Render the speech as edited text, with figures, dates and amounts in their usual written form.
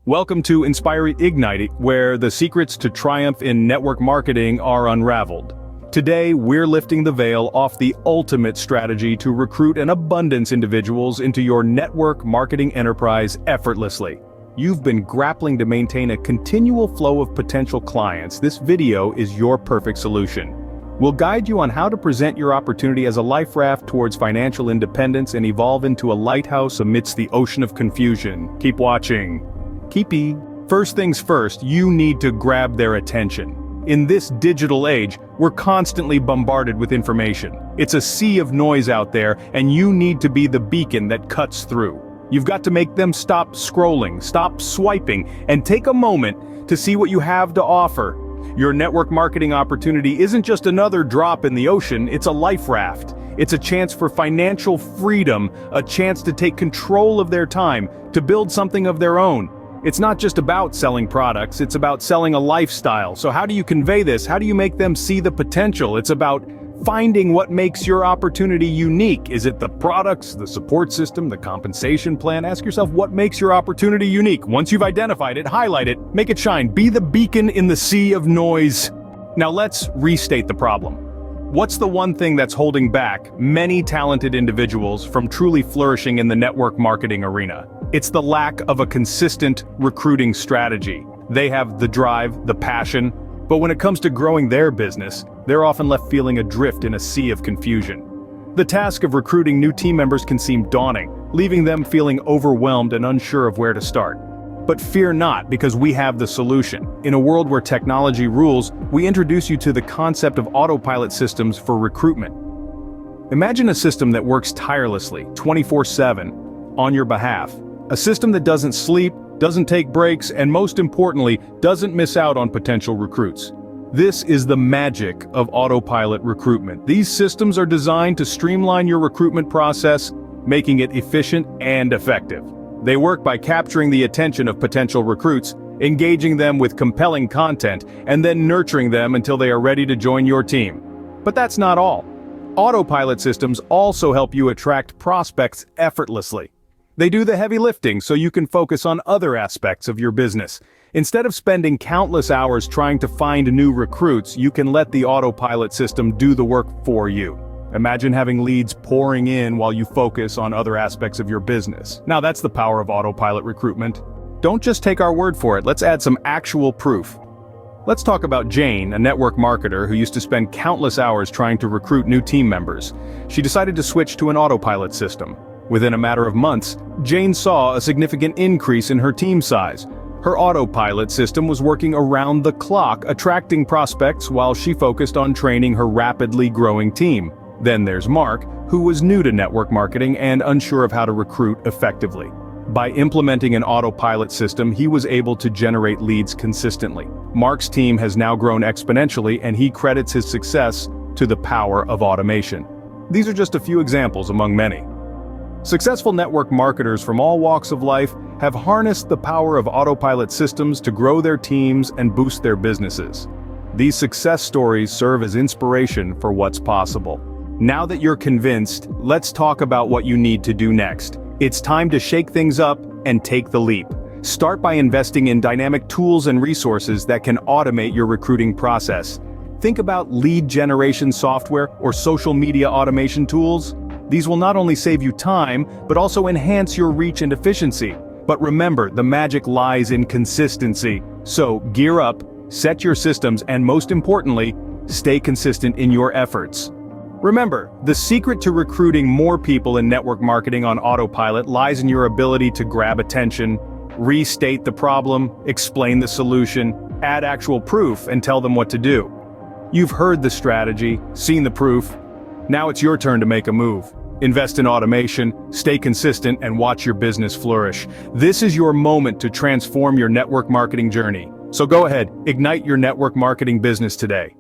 Welcome to Inspire Ignite, where the secrets to triumph in network marketing are unraveled. Today, we're lifting the veil off the ultimate strategy to recruit an abundance individuals into your network marketing enterprise effortlessly. You've been grappling to maintain a continual flow of potential clients. This video is your perfect solution. We'll guide you on how to present your opportunity as a life raft towards financial independence and evolve into a lighthouse amidst the ocean of confusion. Keep watching. First things first, you need to grab their attention. In this digital age, we're constantly bombarded with information. It's a sea of noise out there, and you need to be the beacon that cuts through. You've got to make them stop scrolling, stop swiping, and take a moment to see what you have to offer. Your network marketing opportunity isn't just another drop in the ocean, it's a life raft. It's a chance for financial freedom, a chance to take control of their time, to build something of their own. It's not just about selling products, it's about selling a lifestyle. So how do you convey this? How do you make them see the potential? It's about finding what makes your opportunity unique. Is it the products, the support system, the compensation plan? Ask yourself what makes your opportunity unique. Once you've identified it, highlight it, make it shine. Be the beacon in the sea of noise. Now let's restate the problem. What's the one thing that's holding back many talented individuals from truly flourishing in the network marketing arena? It's the lack of a consistent recruiting strategy. They have the drive, the passion, but when it comes to growing their business, they're often left feeling adrift in a sea of confusion. The task of recruiting new team members can seem daunting, leaving them feeling overwhelmed and unsure of where to start. But fear not, because we have the solution. In a world where technology rules, we introduce you to the concept of autopilot systems for recruitment. Imagine a system that works tirelessly, 24/7, on your behalf. A system that doesn't sleep, doesn't take breaks, and most importantly, doesn't miss out on potential recruits. This is the magic of autopilot recruitment. These systems are designed to streamline your recruitment process, making it efficient and effective. They work by capturing the attention of potential recruits, engaging them with compelling content, and then nurturing them until they are ready to join your team. But that's not all. Autopilot systems also help you attract prospects effortlessly. They do the heavy lifting so you can focus on other aspects of your business. Instead of spending countless hours trying to find new recruits, you can let the autopilot system do the work for you. Imagine having leads pouring in while you focus on other aspects of your business. Now that's the power of autopilot recruitment. Don't just take our word for it, let's add some actual proof. Let's talk about Jane, a network marketer who used to spend countless hours trying to recruit new team members. She decided to switch to an autopilot system. Within a matter of months, Jane saw a significant increase in her team size. Her autopilot system was working around the clock, attracting prospects while she focused on training her rapidly growing team. Then there's Mark, who was new to network marketing and unsure of how to recruit effectively. By implementing an autopilot system, he was able to generate leads consistently. Mark's team has now grown exponentially, and he credits his success to the power of automation. These are just a few examples among many. Successful network marketers from all walks of life have harnessed the power of autopilot systems to grow their teams and boost their businesses. These success stories serve as inspiration for what's possible. Now that you're convinced, let's talk about what you need to do next. It's time to shake things up and take the leap. Start by investing in dynamic tools and resources that can automate your recruiting process. Think about lead generation software or social media automation tools. These will not only save you time, but also enhance your reach and efficiency. But remember, the magic lies in consistency. So gear up, set your systems, and most importantly, stay consistent in your efforts. Remember, the secret to recruiting more people in network marketing on autopilot lies in your ability to grab attention, restate the problem, explain the solution, add actual proof, and tell them what to do. You've heard the strategy, seen the proof. Now it's your turn to make a move. Invest in automation, stay consistent, and watch your business flourish. This is your moment to transform your network marketing journey. So go ahead, ignite your network marketing business today.